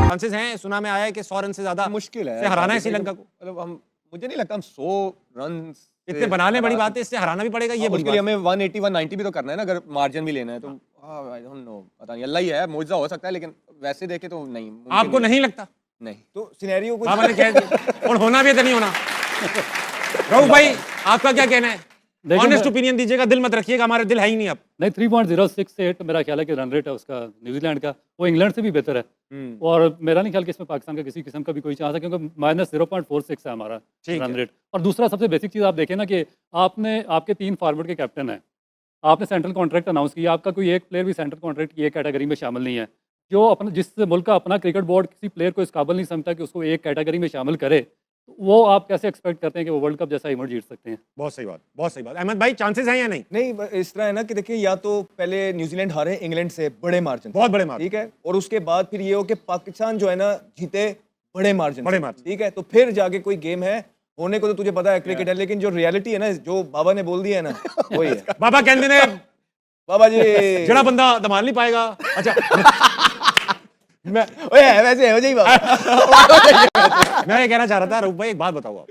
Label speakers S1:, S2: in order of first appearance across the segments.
S1: Chances हैं, सुना में आया है कि 100 रन से ज्यादा
S2: मुश्किल है
S1: से हराना है श्रीलंका को।
S2: मतलब हम, मुझे नहीं लगता हम 100 रन
S1: इतने बना लें, बड़ी बात है, इससे हराना भी पड़ेगा, ये बड़ी
S2: उसके लिए
S1: बात।
S2: हमें 180 190 भी तो करना है ना, अगर मार्जिन भी लेना है तो। आई डोंट नो, पता नहीं, अल्लाह ही है, मुआवजा हो सकता है, लेकिन वैसे देखे तो नहीं मुमकिन
S1: आपको नहीं लगता?
S2: नहीं।
S3: तो सिनेरियो को
S1: बाबा ने कह दिया और होना भी है तो नहीं होना। रऊफ भाई आपका क्या कहना है? ऑनेस्ट ओपिनियन दीजिएगा, दिल मत रखिएगा, हमारे दिल है ही नहीं अब।
S4: नहीं, 3.068 मेरा ख्याल है कि रन रेट है उसका न्यूजीलैंड का, वो इंग्लैंड से भी बेहतर है। और मेरा नहीं ख्याल कि इसमें पाकिस्तान का किसी किस्म का भी कोई चांस है, क्योंकि -0.46 है हमारा रन रेट। और दूसरा सबसे बेसिक चीज़ आप देखें ना कि आपके 3 फॉरवर्ड के कैप्टन हैं, आपने सेंट्रल कॉन्ट्रैक्ट अनाउंस किया, आपका कोई एक प्लेयर भी सेंट्रल कॉन्ट्रैक्ट की एक कैटेगरी में शामिल नहीं है। जो अपना जिस मुल्क का अपना क्रिकेट बोर्ड किसी प्लेयर को इस काबिल नहीं समझता कि उसको एक कैटेगरी में शामिल करे, तो वो आप कैसे एक्सपेक्ट करते हैं कि वो वर्ल्ड कप जैसा इवेंट जीत सकते हैं?
S1: बहुत सही बात, बहुत सही बात। अहमद भाई चांसेस हैं या नहीं?
S3: नहीं, इस तरह है ना कि देखिए, या तो पहले न्यूजीलैंड हारे इंग्लैंड से बड़े मार्जिन,
S1: बहुत बड़े मार्जिन,
S3: ठीक है, और उसके बाद फिर ये हो कि पाकिस्तान जो है ना जीते बड़े मार्जिन,
S1: बड़े मार्जिन,
S3: ठीक है, तो फिर जाके कोई गेम है होने को तो तुझे पता है क्रिकेट है, लेकिन जो रियलिटी है ना, जो बाबा ने बोल दिया है ना, वही है।
S1: बाबा कहते ने
S3: बाबा जी
S1: जड़ा बंदा दमाल नहीं पाएगा। अच्छा मैं
S3: वैसे हो जाइए बाबा।
S1: मैं ये कहना चाह रहा था, रऊफ भाई एक बात बताओ आप,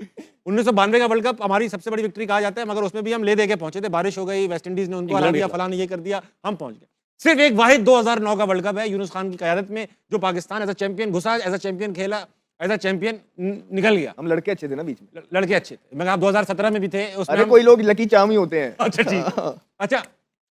S1: 1992 का वर्ल्ड कप हमारी सबसे बड़ी विक्ट्री कहा जाता है, मगर उसमें भी हम ले दे के पहुंचे थे, बारिश हो गई, वेस्ट इंडीज ने उनको हरा दिया, फलाना ये कर दिया, हम पहुंच गए। सिर्फ एक वाहिद 2009 का वर्ल्ड कप है, यूनुस खान की क़यादत में, जो पाकिस्तान एज अ चैंपियन घुसा, एज अ चैंपियन खेला, एज अ चैंपियन निकल गया।
S3: हम लड़के अच्छे थे ना बीच में,
S1: लड़के अच्छे थे, मगर आप 2017 में भी थे उसमें।
S3: अरे कोई लोग लकी चार्म ही होते हैं।
S1: अच्छा ठीक, अच्छा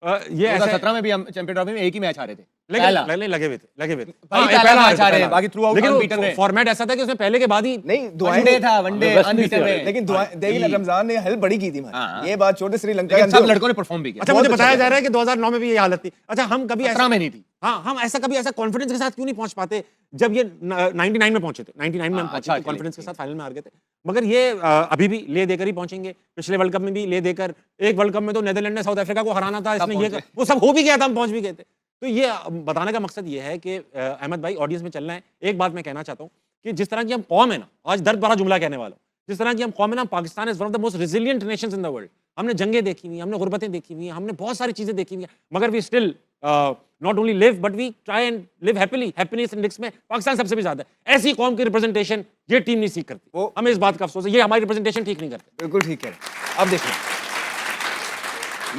S1: ये ऐसा
S2: 2017 में भी हम चैंपियन ट्रॉफी में एक ही मैच हारे थे,
S1: लेकिन लगे हुए थे
S2: भाई, पहला मैच हारे हैं, बाकी थ्रू आउट अनबीटन रहे।
S1: फॉर्मेट ऐसा था कि उसमें पहले के बाद ही
S3: नहीं
S2: वनडे था, वनडे अनबीटन रहे,
S3: लेकिन देखिए रमजान ने हेल्प बड़ी की थी हमारी, ये बात छोटे श्रीलंका के
S2: सब लड़कों ने परफॉर्म भी किया।
S1: अच्छा, मुझे बताया जा रहा है कि 2009 में भी ये हालत थी। अच्छा, हम कभी ऐसा
S2: में नहीं थी।
S1: हाँ, हम ऐसा कभी ऐसा कॉन्फिडेंस के साथ क्यों नहीं पहुंच पाते जब ये 99 में पहुंचे थे? 99 में हम पहुंचे थे कॉन्फिडेंस के साथ, फाइनल में हार गए थे, मगर ये अभी भी ले देकर ही पहुंचेंगे। पिछले वर्ल्ड कप में भी ले देकर, एक वर्ल्ड कप में तो नेदरलैंड ने साउथ अफ्रीका को हराना था, इसमें ये वो सब हो भी गया था, हम पहुंच भी गए थे। तो ये बताने का मकसद ये है कि अहमद भाई ऑडियंस में चलना है। एक बात मैं कहना चाहता हूँ कि जिस तरह की हम कौम है ना, आज दर्द भरा जुमला कहने वाला हूँ, जिस तरह की हम कौम है ना, Pakistan is one of the most resilient Nations in the world. हमने जंगें देखी हुई, हमने गुर्बतें देखी हुई, हमने बहुत सारी चीजें देखी हुई, मगर we still not only live but we try and live happily. Happiness index में पाकिस्तान सबसे भी ज्यादा है। ऐसी कौम की रिप्रेजेंटेशन ये टीम नहीं सीख करती, हमें इस बात का अफसोस है, ये हमारी रिप्रेजेंटेशन ठीक नहीं करते।
S3: बिल्कुल ठीक है। अब देखिए,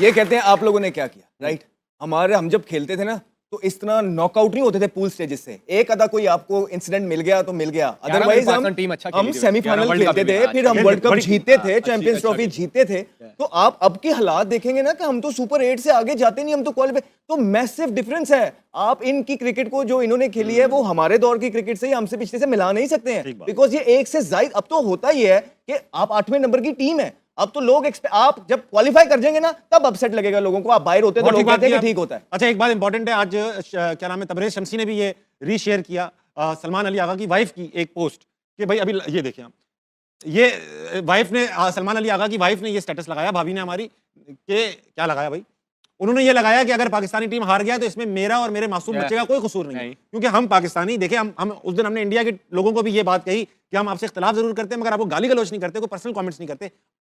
S3: ये कहते हैं आप लोगों ने क्या किया, राइट? हम जब खेलते थे ना, तो इस तरह नॉकआउट नहीं होते थे पूल स्टेजेस से, एक आधा कोई आपको इंसिडेंट मिल गया तो मिल गया, अदरवाइज हम सेमीफाइनल खेलते थे, फिर हम वर्ल्ड कप जीते थे, चैंपियंस ट्रॉफी जीते थे। तो आप अब के हालात देखेंगे ना कि हम तो सुपर 8 से आगे जाते नहीं, हम तो क्वालिफाई, तो मैसिव डिफरेंस है। आप इनकी क्रिकेट को जो इन्होंने खेली है, वो हमारे दौर की क्रिकेट से हमसे पिछले से मिला नहीं सकते हैं, बिकॉज ये एक से ज्यादा। अब तो होता ही है कि आप 8वें नंबर की टीम है, अब तो लोग आप जब क्वालिफाई कर जाएंगे ना, तब अपसेट लगेगा लोगों को। आप बाहर होते हैं तो लोग कहते हैं कि ठीक होता है।
S1: अच्छा, एक बात इंपॉर्टेंट है, आज क्या नाम है, तबरेज शमसी ने भी ये रीशेयर किया सलमान अली आगा की वाइफ की एक पोस्ट कि भाई अभी ये देखिए आप, ये वाइफ ने, सलमान अली आगा की वाइफ ने ये स्टेटस लगाया, भाभी ने हमारी, कि क्या लगाया भाई, उन्होंने ये लगाया कि अगर पाकिस्तानी टीम हार गया तो इसमें मेरा और मेरे मासूम बच्चे का कोई कसूर नहीं है, क्योंकि हम पाकिस्तानी। देखिए, हम उस दिन हमने इंडिया के लोगों को भी ये बात कही कि हम आपसे इख्तिलाफ जरूर करते हैं, मगर आपको गाली गलौज नहीं करते, कोई पर्सनल कमेंट्स नहीं करते।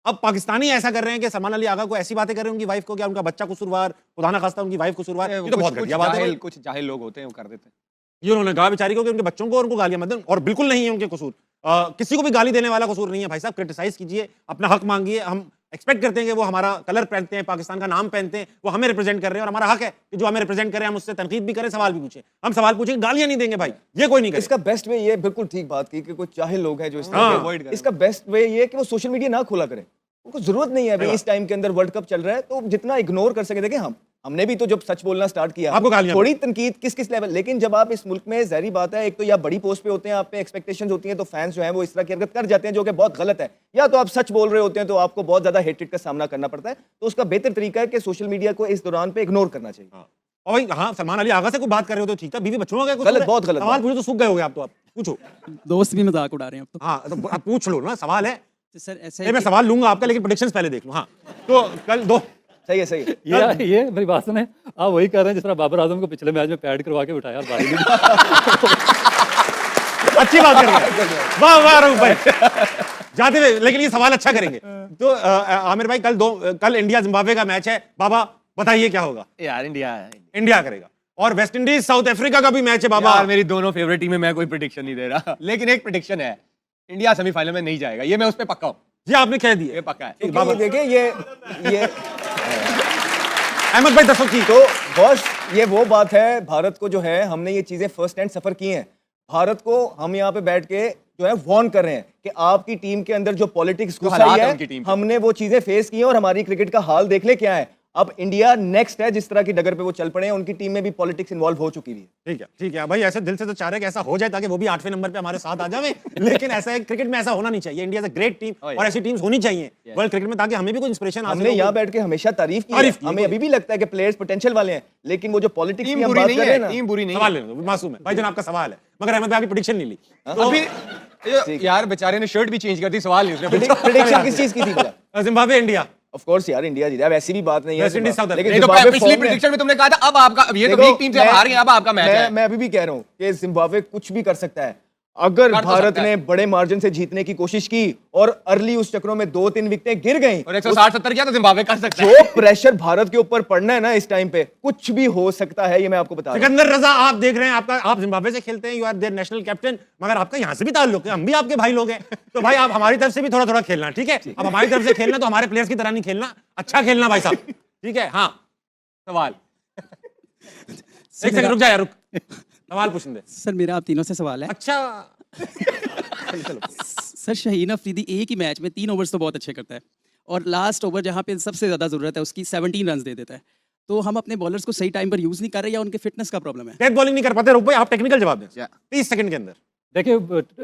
S1: अब पाकिस्तानी ऐसा कर रहे हैं कि सलमान अली आगा को ऐसी बातें कर रहे हैं उनकी वाइफ को, क्या उनका बच्चा कसूरवार, खुदा ना खास्ता उनकी वाइफ कसूरवार, ये तो बहुत घटिया बात है।
S2: कुछ जाहिल लोग होते हैं, वो कर देते हैं।
S1: ये उन्होंने कहा बेचारी को कि उनके बच्चों को उनको गालियां मत दें, और बिल्कुल नहीं है उनके कसूर, किसी को भी गाली देने वाला कसूर नहीं है भाई साहब। क्रिटिसाइज कीजिए, अपना हक मांगिए। हम एक्सपेक्ट करते हैं कि वो हमारा कलर पहनते हैं, पाकिस्तान का नाम पहनते हैं, वो हमें रिप्रेजेंट कर रहे हैं, और हमारा हक है कि जो हमें रिप्रेजेंट करें, हम उससे तनकीद भी करें, सवाल भी पूछें। हम सवाल पूछेंगे, गालियां नहीं देंगे भाई, ये कोई नहीं करे।
S3: इसका बेस्ट वे ये, बिल्कुल ठीक बात की कि कुछ चाहे लोग हैं जो इस तरह के, इसका बेस्ट वे ये कि वो सोशल मीडिया ना खोला करें, उनको जरूरत नहीं है अभी इस टाइम के अंदर, वर्ल्ड कप चल रहा है, तो जितना इग्नोर कर सके। देखें, हमने भी तो जब सच बोलना स्टार्ट किया,
S1: आपको
S3: थोड़ी तनकीद किस लेवल, लेकिन जब आप इस मुल्क में, ज़ाहिर बात है, एक तो या बड़ी पोस्ट पे होते हैं, आप पे एक्सपेक्टेशंस होती हैं, तो फैंस जो हैं वो इस तरह की हरकत कर जाते हैं जो कि बहुत गलत है, या तो आप सच बोल रहे होते हैं तो आपको बहुत ज्यादा हेट्रेड का सामना करना पड़ता है। तो उसका बेहतर तरीका है कि सोशल मीडिया को इस दौरान पे इग्नोर करना चाहिए।
S1: और भाई, हाँ, सलमान अली आगा से कोई बात कर रहे हो तो ठीक था, बीवी बच्चों का
S3: गलत, बहुत गलत
S1: सवाल पूछो तो सूख गए होगे आप, तो आप पूछो।
S5: दोस्त भी मजाक उड़ा रहे हैं अब तो।
S1: हाँ, तो आप पूछ लो ना, सवाल है
S5: सर ऐसे
S1: मैं सवाल लूंगा आपका, लेकिन प्रेडिक्शंस पहले देख लो। हाँ, तो कल दो
S3: सही है, सही है।
S4: ये मेरी बात सुने, आप वही कर रहे हैं जिस तरह बाबर आजम को पिछले मैच में पैड करवा के बिठाया और बारी
S1: अच्छी बात कर रहे हैं, वाह वाह रऊफ भाई, जाते हुए, लेकिन ये सवाल अच्छा करेंगे। तो आमिर भाई, कल इंडिया जिम्बाब्वे का मैच है, बाबा बताइए क्या होगा?
S2: यार इंडिया
S1: इंडिया करेगा। और वेस्ट इंडीज साउथ अफ्रीका का भी मैच है बाबा।
S2: यार मेरी दोनों फेवरेट टीमें, मैं कोई प्रेडिक्शन नहीं दे रहा लेकिन एक प्रेडिक्शन है, इंडिया सेमीफाइनल में नहीं जाएगा, ये मैं उस पर पक्का हूँ,
S1: ये आपने कह दिया।
S2: ये पक्का है।
S3: क्योंकि देखिए ये
S1: अहमद भाई दसो की
S3: तो बॉस, ये वो बात है, भारत को जो है हमने ये चीजें फर्स्ट हैंड सफर की हैं। भारत को हम यहाँ पे बैठ के जो है वॉर्न कर रहे हैं कि आपकी टीम के अंदर जो पॉलिटिक्स घुस
S2: हालात
S3: आई
S2: है उनकी टीम
S3: है,
S2: के।
S3: हमने वो चीजें फेस की हैं और हमारी क्रिकेट का हाल देख ले क्या है। अब इंडिया नेक्स्ट है, जिस तरह की डगर पे वो चल पड़े हैं, उनकी टीम में भी पॉलिटिक्स इन्वॉल्व हो चुकी है।
S1: ठीक है भाई, ऐसे दिल से तो चाह रहे कि ऐसा हो जाए ताकि वो भी 8वें नंबर पे हमारे साथ आ जाए, लेकिन ऐसा है क्रिकेट में ऐसा होना नहीं चाहिए। India is a great team और ऐसी टीम्स होनी चाहिए वर्ल्ड क्रिकेट में, ताकि हमें भी कोई इंस्पिरेशन आ
S3: हमने यहाँ बैठ के हमेशा तारीफ की है। हमें अभी भी लगता है कि प्लेयर्स पोटेंशियल वाले हैं, लेकिन वो जो पॉलिटिक्स की
S2: टीम
S3: हम
S2: बुरी
S3: बात
S2: नहीं
S3: कर रहे हैं
S2: है,
S3: ना,
S2: टीम बुरी नहीं
S1: सवाल
S2: है।
S1: लेने दो, मासूम है भाई जन आपका सवाल है, मगर अहमद भाई आपकी प्रेडिक्शन नहीं ली।
S2: अभी यार बेचारे ने शर्ट भी चेंज कर दी, सवाल नहीं उसने
S3: प्रेडिक्शन किस चीज की थी बोला?
S1: जिम्बाब्वे इंडिया,
S3: ऑफ कोर्स यार इंडिया जीता, वैसी भी बात नहीं है।
S1: वेस्ट इंडीज साउथ
S3: लेकिन
S2: नहीं तो
S3: जिम्बाब्वे
S2: पिछली
S3: फॉर्म में-
S2: प्रेडिक्शन में तुमने कहा था अब आपका, ये तो
S3: देखो,
S2: वीक टीम से अब हार गए, अब आपका मैच है।
S3: मैं अभी भी कह रहा हूँ कि जिम्बाब्वे कुछ भी कर सकता है। अगर
S2: कर तो
S3: भारत
S2: सकता है।
S3: ने बड़े मार्जिन से जीतने की कोशिश की और अर्ली उस चक्रों में 2-3 विकेटें गिर गई,
S2: और 160-70 किया तो जिम्बाब्वे कर सकता है।
S3: जो प्रेशर भारत के ऊपर पड़ना है ना इस टाइम पे, कुछ भी हो सकता है, ये मैं आपको बता रहा हूं।
S1: सिकंदर रजा आप देख रहे हैं, आपका आप जिम्बाब्वे से खेलते हैं, you are their national captain, मगर आपका यहाँ से भी ताल्लुक है, हम भी आपके भाई लोग हैं, तो भाई आप हमारी तरफ से भी थोड़ा थोड़ा खेलना, ठीक है? अब हमारी तरफ से खेलना तो हमारे प्लेयर्स की तरह नहीं खेलना, अच्छा खेलना भाई साहब, ठीक है? हाँ
S2: सवाल
S1: एक सेकंड रुक जा यार, रुक, सवाल पूछने दे।
S5: सर मेरा आप तीनों से सवाल है।
S1: अच्छा
S5: सर शहीन अफरीदी एक ही मैच में 3 ओवर्स तो बहुत अच्छे करता है, और लास्ट ओवर जहाँ पे सबसे ज़्यादा ज़रूरत है उसकी 17 रन दे देता है। तो हम अपने बॉलर्स को सही टाइम पर यूज़ नहीं कर रहे, या उनके फिटनेस का प्रॉब्लम है?
S1: डेथ बॉलिंग नहीं कर पाते, रुक भाई आप टेक्निकल जवाब दें 30 सेकंड के अंदर।
S4: देखिए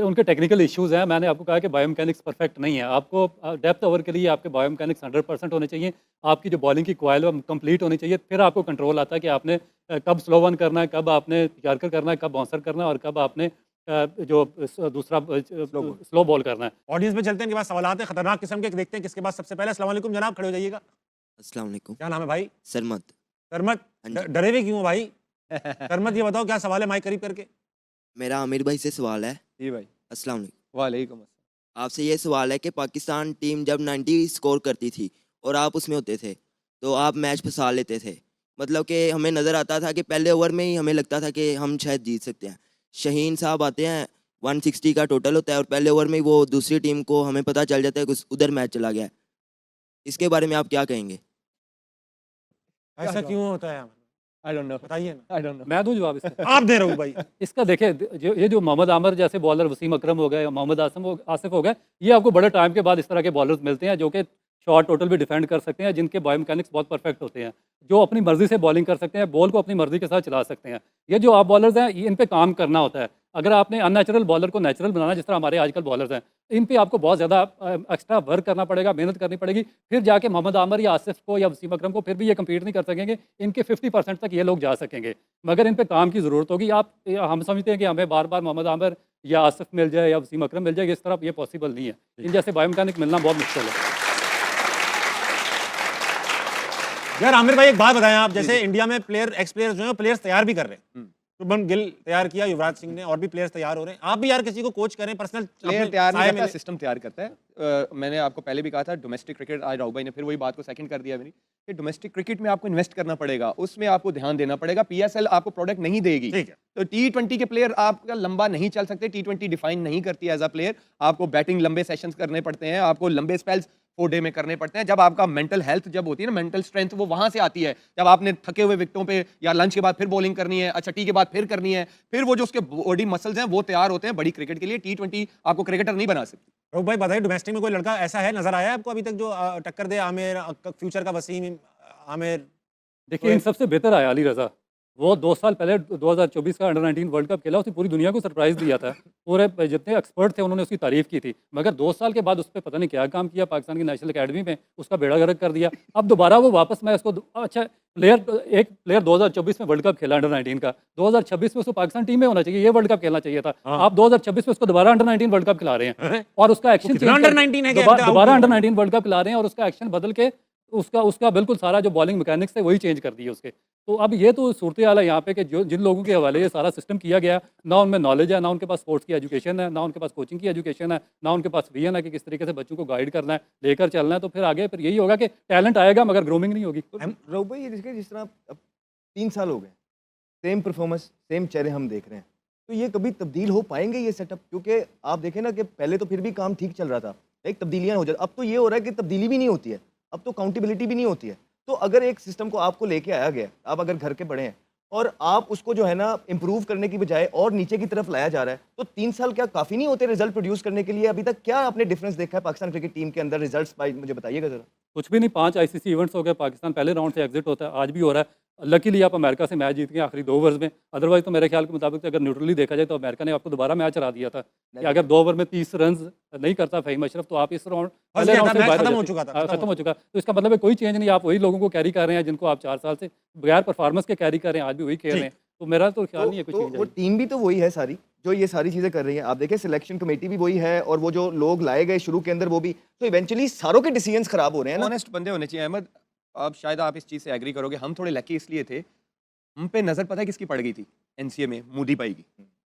S4: उनके टेक्निकल इश्यूज़ हैं। मैंने आपको कहा कि बायोमैकेनिक्स परफेक्ट नहीं है। आपको डेप्थ ओवर के लिए आपके बायोमैकेनिक्स 100% होने चाहिए। आपकी जो बॉलिंग की कॉइल है कंप्लीट होनी चाहिए, फिर आपको कंट्रोल आता है कि आपने कब स्लो वन करना है, कब आपने यार्कर करना है, कब बाउंसर करना है, और कब आपने जो दूसरा स्लो बॉल करना है।
S1: ऑडियंस में चलते हैं, इनके पास सवाल आते हैं खतरनाक किस्म के, देखते हैं किसके पास सबसे पहले। अस्सलाम वालेकुम जनाब, खड़े हो जाइएगा।
S6: अस्सलाम वालेकुम।
S1: क्या नाम है भाई?
S6: सरमत।
S1: सरमत,
S6: हाँ जी।
S1: डरे हुए क्यों हो भाई? सरमत ये बताओ क्या सवाल है, माइक करीब करके।
S6: मेरा आमिर भाई से सवाल है।
S2: जी भाई,
S6: अस्सलाम वालेकुम।
S2: वालेकुम अस्सलाम।
S6: आपसे ये सवाल है कि पाकिस्तान टीम जब 90 स्कोर करती थी और आप उसमें होते थे, तो आप मैच फंसा लेते थे। मतलब कि हमें नज़र आता था कि पहले ओवर में ही हमें लगता था कि हम शायद जीत सकते हैं। शहीन साहब आते हैं, 160 का टोटल होता है, और पहले ओवर में ही वो दूसरी टीम को हमें पता चल जाता है कि उधर मैच चला गया है। इसके बारे में आप क्या कहेंगे?
S1: ऐसा क्यों होता है?
S2: आई डोंट नो,
S1: बताइए ना।
S2: I don't know.
S4: मैं दूं जवाब इसका?
S1: आप दे रहे हो भाई।
S4: इसका देखिए ये जो मोहम्मद आमिर जैसे बॉलर, वसीम अकरम हो गए, मोहम्मद आसिफ हो गए, ये आपको बड़े टाइम के बाद इस तरह के बॉलर्स मिलते हैं जो कि शॉर्ट टोटल भी डिफेंड कर सकते हैं, जिनके बायोमैकेनिक्स बहुत परफेक्ट होते हैं, जो अपनी मर्जी से बॉलिंग कर सकते हैं, बॉल को अपनी मर्जी के साथ चला सकते हैं। ये जो आप बॉलर्स हैं, इन पे काम करना होता है। अगर आपने अननेचुरल बॉलर को नेचुरल बनाना, जिस तरह हमारे आजकल बॉलर्स हैं, इन पे आपको बहुत ज़्यादा एक्स्ट्रा वर्क करना पड़ेगा, मेहनत करनी पड़ेगी। फिर जाके मोहम्मद आमिर या आसिफ को या वसीम अकरम को फिर भी ये कम्पीट नहीं कर सकेंगे। इनके 50% तक ये लोग जा सकेंगे, मगर इन पे काम की ज़रूरत होगी। हम समझते हैं कि हमें बार बार मोहम्मद आमिर या आसिफ मिल जाए या वसीम अकरम मिल जाए, इस तरफ ये पॉसिबल नहीं है। इन जैसे बायोमैकेनिक मिलना बहुत मुश्किल है।
S1: यार आमिर भाई एक बात बताएं आप, जैसे इंडिया में प्लेयर एक्स प्लेयर्स जो हैं प्लेयर्स तैयार भी कर रहे हैं, शुभमन गिल तैयार किया, युवराज सिंह ने, और भी प्लेयर्स तैयार हो रहे हैं। आप भी यार किसी को कोच करें, पर्सनल
S2: प्लेयर तैयार नहीं करता, सिस्टम तैयार करता है। मैंने आपको पहले भी कहा था, डोमेस्टिक क्रिकेट, आज राहुल भाई ने फिर वही बात को सेकंड कर दिया मेरी, कि डोमेस्टिक क्रिकेट में आपको इन्वेस्ट करना पड़ेगा, उसमें आपको ध्यान देना पड़ेगा। पीएसएल आपको प्रोडक्ट नहीं देगी।
S1: ठीक है।
S2: तो T20 के प्लेयर आपका लंबा नहीं चल सकते, T20 डिफाइन नहीं करती एज अ प्लेयर। आपको बैटिंग लंबे सेशंस करने पड़ते हैं, आपको लंबे स्पेल्स 4 डे में करने पड़ते हैं। जब आपका मेंटल हेल्थ जब होती है ना, मेंटल स्ट्रेंथ, वो वहां से आती है जब आपने थके हुए विकेटों पे या लंच के बाद फिर बॉलिंग करनी है, अच्छा टी के बाद फिर करनी है, फिर वो जो उसके बॉडी मसल्स हैं वो तैयार होते हैं बड़ी क्रिकेट के लिए। T20 आपको क्रिकेटर नहीं बना सकती।
S1: रोक भाई बताइए, डोमेस्टिक में कोई लड़का ऐसा है, नजर आया है आपको अभी तक जो टक्कर दे आमिर, फ्यूचर का वसीम आमिर?
S4: देखिए इन सबसे बेहतर आया अली रज़ा। वो 2 साल पहले 2024 का अंडर-19 वर्ल्ड कप खेला, उसने पूरी दुनिया को सरप्राइज़ दिया था। पूरे जितने एक्सपर्ट थे उन्होंने उसकी तारीफ़ की थी, मगर 2 साल के बाद उस पे पता नहीं क्या काम किया पाकिस्तान की नेशनल अकेडमी में, उसका बेड़ा गर्क कर दिया। अब दोबारा वो वापस, मैं उसको अच्छा एक प्लेयर 2024 में वर्ल्ड कप खेला अंडर-19 का, 2026 में उसको पाकिस्तान टीम में होना चाहिए, ये वर्ल्ड कप खेलना चाहिए था। आप 2026 में उसको दोबारा अंडर-19 वर्ल्ड कप खिला रहे हैं और उसका एक्शन
S1: कितना under 19 है कि
S4: दोबारा अंडर-19 वर्ल्ड कप खिला रहे हैं और उसका एक्शन बदल के उसका उसका बिल्कुल सारा जो बॉलिंग मैकेनिक्स है वही चेंज कर दिए उसके। तो अब ये तो सूरत हाल है यहाँ पे कि जो जिन लोगों के हवाले ये सारा सिस्टम किया गया, ना उनमें नॉलेज है, ना उनके पास स्पोर्ट्स की एजुकेशन है, ना उनके पास कोचिंग की एजुकेशन है, ना उनके पास विजन है कि किस तरीके से बच्चों को गाइड करना है, लेकर चलना है। तो फिर आगे फिर यही होगा कि टैलेंट आएगा मगर ग्रूमिंग नहीं होगी।
S3: राहुल भाई, ये देखिए जिस तरह अब 3 साल हो गए, सेम परफॉर्मेंस, सेम चेहरे हम देख रहे हैं, तो ये कभी तब्दील हो पाएंगे ये सेटअप? क्योंकि आप देखें ना कि पहले तो फिर भी काम ठीक चल रहा था, एक तब्दीलियां हो जाती, अब तो ये हो रहा है कि तब्दीली भी नहीं होती है, अब तो काउंटेबिलिटी भी नहीं होती है। तो अगर एक सिस्टम को आपको लेके आया गया, आप अगर घर के बड़े हैं और आप उसको जो है ना इम्प्रूव करने की बजाय और नीचे की तरफ लाया जा रहा है, तो 3 साल क्या काफ़ी नहीं होते रिजल्ट प्रोड्यूस करने के लिए? अभी तक क्या आपने डिफरेंस देखा है पाकिस्तान क्रिकेट टीम के अंदर रिजल्ट्स भाई, मुझे बताइएगा जरा।
S4: कुछ भी नहीं, 5 आईसीसी इवेंट्स हो गए, पाकिस्तान पहले राउंड से एग्जिट होता है, आज भी हो रहा है। लकीली आप अमेरिका से मैच जीत गए आखिरी 2 ओवर्स में, अदरवाइज तो मेरे ख्याल के मुताबिक अगर न्यूट्रली देखा जाए तो अमेरिका ने आपको दोबारा मैच हरा दिया था कि अगर 2 ओवर में 30 रन नहीं करता फ़हीम अशरफ तो आप इस राउंड पहले राउंड से बाहर
S1: खत्म
S4: हो
S1: हो
S4: जाते।
S1: चुका था,
S4: हाँ, खत्म हो चुका। तो इसका मतलब है कोई चेंज नहीं, आप वही लोगों को कैरी कर रहे हैं जिनको आप 4 साल से बगैर परफॉर्मेंस के कैरी कर रहे हैं, आज भी वही खेल रहे हैं। तो मेरा तो ख्याल नहीं है कुछ
S3: तो
S4: चेंज
S3: वो टीम भी तो वही है सारी, जो ये सारी चीजें कर रही है। आप देखिए सिलेक्शन कमेटी भी वही है और वो जो लोग लाए गए शुरू के अंदर वो भी, तो इवेंचुअली सारों के डिसीजंस खराब हो रहे हैं ना।
S2: ऑनेस्ट बंदे होने चाहिए अहमद। अब शायद आप इस चीज़ से एग्री करोगे, हम थोड़े लकी इसलिए थे, हम पे नज़र पता है किसकी पड़ गई थी एनसीए में? मोदी भाई की।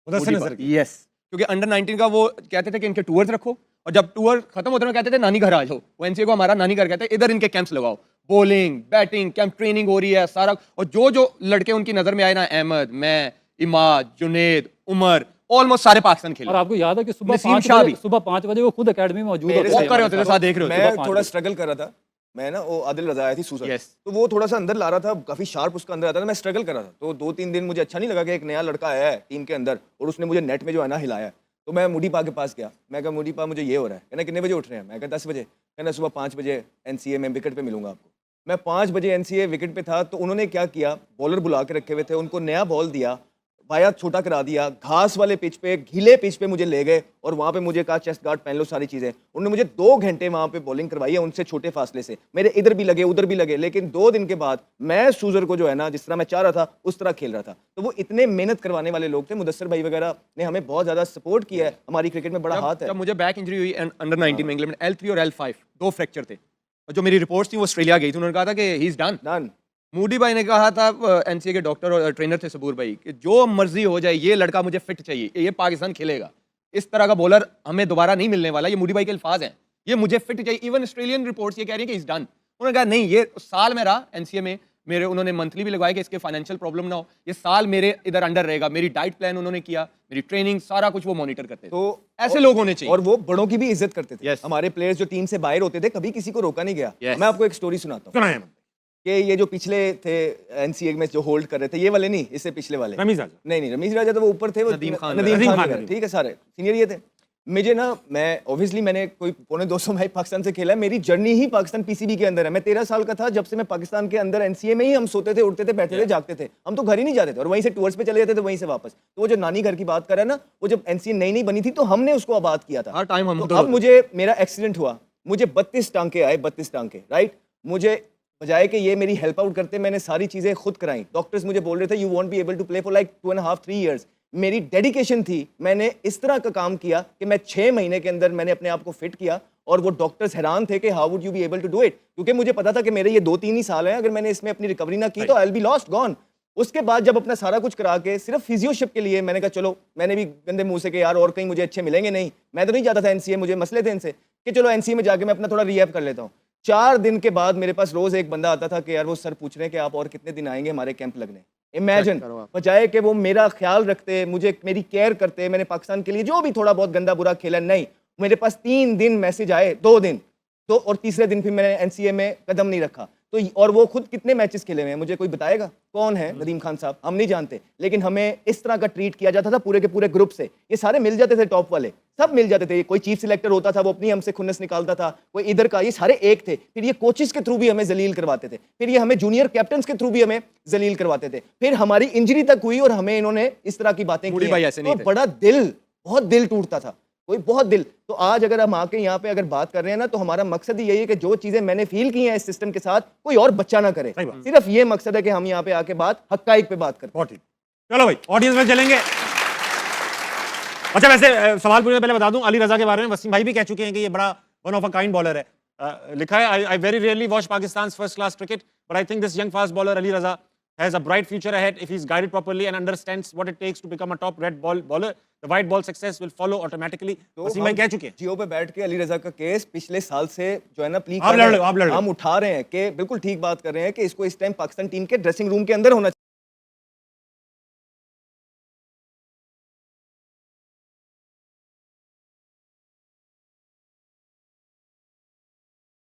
S1: उधर से नजर की।
S2: यस, क्योंकि अंडर 19 का वो कहते थे कि इनके टूर्स रखो, और जब टूर खत्म होते हैं कहते थे नानी घर आ जाओ। वो एनसीए को हमारा नानी घर कहते हैं, इधर इनके कैंप्स लगाओ, बॉलिंग बैटिंग कैंप ट्रेनिंग हो रही है सारा। और जो जो लड़के उनकी नज़र में आए ना, अहमद, मैं, इमाद, जुनेद, उमर, ऑलमोस्ट सारे पाकिस्तान खेले।
S4: और आपको याद है कि सुबह
S2: नसीम
S4: 5
S2: शाह
S4: बजे
S2: भी।
S4: वो खुद एकेडमी में मौजूद
S3: मेरे
S4: होते
S3: साथ
S4: थे
S2: कर रहे होते थे, साथ देख रहे होते थे।
S3: मैं थोड़ा स्ट्रगल कर रहा था, मैं ना वो आदिल रजा आई थी सूसर,
S2: Yes.
S3: तो वो थोड़ा सा अंदर ला रहा था, काफी शार्प उसका अंदर आता था, मैं स्ट्रगल कर रहा था। तो 2-3 दिन मुझे अच्छा नहीं लगा कि एक नया लड़का आया है टीम के अंदर और उसने मुझे नेट में जो है ना हिलाया। तो मैं मूडी पा के पास गया, मैं कहा मूडी पा मुझे ये हो रहा है। कहना कितने बजे उठ रहे हैं? मैं कहा 10 बजे। कहना सुबह 5 बजे एनसीए में विकेट पे मिलूंगा आपको। मैं 5 बजे एनसीए विकेट पे था, तो उन्होंने क्या किया, बॉलर बुला के रखे हुए थे, उनको नया बॉल दिया, वाया छोटा करा दिया, घास वाले पिच पे, गीले पिच पे मुझे ले गए और वहाँ पे मुझे कहा चेस्ट गार्ड पहन लो, सारी चीज़ें। उन्होंने मुझे 2 घंटे वहाँ पे बॉलिंग करवाई है उनसे छोटे फासले से, मेरे इधर भी लगे उधर भी लगे, लेकिन 2 दिन के बाद मैं सूजर को जो है ना जिस तरह मैं चाह रहा था उस तरह खेल रहा था। तो वो इतने मेहनत करवाने वाले लोग थे, मुदस्सर भाई वगैरह ने हमें बहुत ज़्यादा सपोर्ट किया है, हमारी क्रिकेट में बड़ा हाथ है।
S2: जब मुझे बैक इंजरी हुई अंडर 19 में, इंग्लैंड में L3 और L5 2 फ्रैक्चर थे, और जो मेरी रिपोर्ट्स थी वो ऑस्ट्रेलिया गई थी, उन्होंने कहा था कि he is done.
S3: Done.
S2: Moody भाई ने कहा था, एनसीए के डॉक्टर और ट्रेनर थे सबूर भाई, कि जो मर्जी हो जाए ये लड़का मुझे फिट चाहिए, ये पाकिस्तान खेलेगा, इस तरह का बॉलर हमें दोबारा नहीं मिलने वाला। ये मूडी भाई के अल्फाज हैं, ये मुझे फिट चाहिए। इवन ऑस्ट्रेलियन रिपोर्ट्स ये कह रही है कि इज डन। उन्होंने कहा नहीं, ये साल में रहा एनसीए में मेरे, उन्होंने मंथली भी लगवाया कि इसके फाइनेंशियल प्रॉब्लम ना हो, ये साल मेरे इधर अंडर रहेगा। मेरी डाइट प्लान उन्होंने किया, मेरी ट्रेनिंग सारा कुछ वो मॉनिटर करते थे।
S3: तो
S2: ऐसे लोग होने चाहिए।
S3: और वो बड़ों की भी इज्जत करते थे।
S2: Yes.
S3: हमारे प्लेयर्स जो टीम से बाहर होते थे, कभी किसी को रोका नहीं गया।
S2: Yes.
S3: मैं आपको एक स्टोरी सुनाता हूँ
S1: सुनाए अहमद।
S3: कि ये जो पिछले थे एनसीए में जो होल्ड कर रहे थे, ये वाले नहीं, इससे पिछले वाले,
S1: रमीज राजा।
S3: नहीं रमीज राजा तो वो ऊपर थे, वो
S2: नदीम खान
S3: नदीम
S1: वगैरह।
S3: खान वगैरह, ठीक है, सारे सीनियर ये थे। मुझे ना, मैं ऑब्वियसली मैंने कोई 250 मैच पाकिस्तान से खेला है, मेरी जर्नी ही पाकिस्तान पीसीबी के अंदर है। मैं 13 साल का था जब से मैं पाकिस्तान के अंदर एनसीए में ही हम सोते थे, उठते थे, बैठते थे, जागते थे, हम तो घर ही नहीं जाते थे और वहीं से टूर्स पे चले जाते थे, वहीं से वापस। तो वो जो नानी घर की बात कर रहा है ना, वो जब एनसीए नई नई बनी थी तो हमने उसको आबाद किया था।
S2: हर टाइम हम
S3: तो
S2: उधर
S3: अब
S2: होते
S3: मुझे मेरा एक्सीडेंट हुआ, मुझे 32 टांके आए, 32 टांके, राइट। मुझे बजाय कि ये मेरी हेल्प आउट करते, मैंने सारी चीज़ें खुद कराई। डॉक्टर्स मुझे बोल रहे थे you won't be able to play for like 2.5-3 years. मेरी डेडिकेशन थी, मैंने इस तरह का काम किया कि मैं 6 महीने के अंदर मैंने अपने आप को फिट किया और वो डॉक्टर्स हैरान थे कि how would you be able to do it, क्योंकि मुझे पता था कि मेरे ये 2-3 ही साल हैं, अगर मैंने इसमें अपनी रिकवरी ना की तो I will be lost gone. उसके बाद जब अपना सारा कुछ करा के सिर्फ फिजियोशिप के लिए मैंने कहा चलो, मैंने भी गंदे मुंह से कि यार और कहीं मुझे अच्छे मिलेंगे नहीं, मैं तो नहीं जाता था एनसीए, मुझे मसले थे इनसे, कि चलो एनसीए में जाके मैं अपना थोड़ा रिहैब कर लेता हूँ। 4 दिन के बाद मेरे पास रोज एक बंदा आता था कि यार वो सर पूछ रहे हैं कि आप और कितने दिन आएंगे हमारे कैंप लगने। इमेजिन, बजाय कि वो मेरा ख्याल रखते, मुझे मेरी केयर करते, मैंने पाकिस्तान के लिए जो भी थोड़ा बहुत गंदा बुरा खेला, नहीं, मेरे पास 3 दिन मैसेज आए, 2 दिन तो, और तीसरे दिन फिर मैंने एनसीए में कदम नहीं रखा। तो और वो खुद कितने मैचेस खेले हुए हैं, मुझे कोई बताएगा कौन है? नदीम खान साहब, हम नहीं जानते, लेकिन हमें इस तरह का ट्रीट किया जाता था पूरे के पूरे ग्रुप से। ये सारे मिल जाते थे, टॉप वाले सब मिल जाते थे। कोई चीफ सिलेक्टर होता था, वो अपनी हमसे खुन्नस निकालता था, कोई इधर का, ये सारे एक थे। फिर ये कोचेस के थ्रू भी हमें जलील करवाते थे, फिर ये हमें जूनियर कैप्टन के थ्रू भी हमें जलील करवाते थे, फिर हमारी इंजरी तक हुई और हमें इन्होंने इस तरह की बातें
S2: मूडी
S3: की।
S2: भाई ऐसे नहीं
S3: तो
S2: थे।
S3: बड़ा दिल, बहुत दिल टूटता था, कोई बहुत दिल। तो आज अगर हम आके यहाँ पे अगर बात कर रहे हैं ना, तो हमारा मकसद ही यही है कि जो चीजें मैंने फील की हैं इस सिस्टम के साथ, कोई और बच्चा ना करे।
S1: सही बात।
S3: सिर्फ ये मकसद है कि हम यहाँ पे आके बात हक्काइक पे बात करें।
S1: बहुत ठीक। चलो भाई, ऑडियंस में चलेंगे। अच्छा, वैसे सवाल पूछने से पहले बता दूं, अली रजा के बारे में वसीम भाई भी कह चुके हैं कि ये बड़ा one of a kind bowler है। लिखा है, I very rarely watch Pakistan's first class cricket, but I think this young fast bowler Ali Raza has a bright future ahead if he's guided properly and understands what it takes to become a top red ball bowler. The white ball success will follow automatically.
S3: तो
S1: वसीम भाई कह चुके हैं।
S3: जियो पे बैठ के अली रजा का case पिछले साल से जो है ना प्ली
S1: आप लड़ रहे हो, आप लड़ रहे हो।
S3: हम उठा रहे हैं कि बिल्कुल ठीक बात कर रहे हैं कि इसको इस टाइम पाकिस्तान टीम के ड्रेसिंग रूम के अंदर होना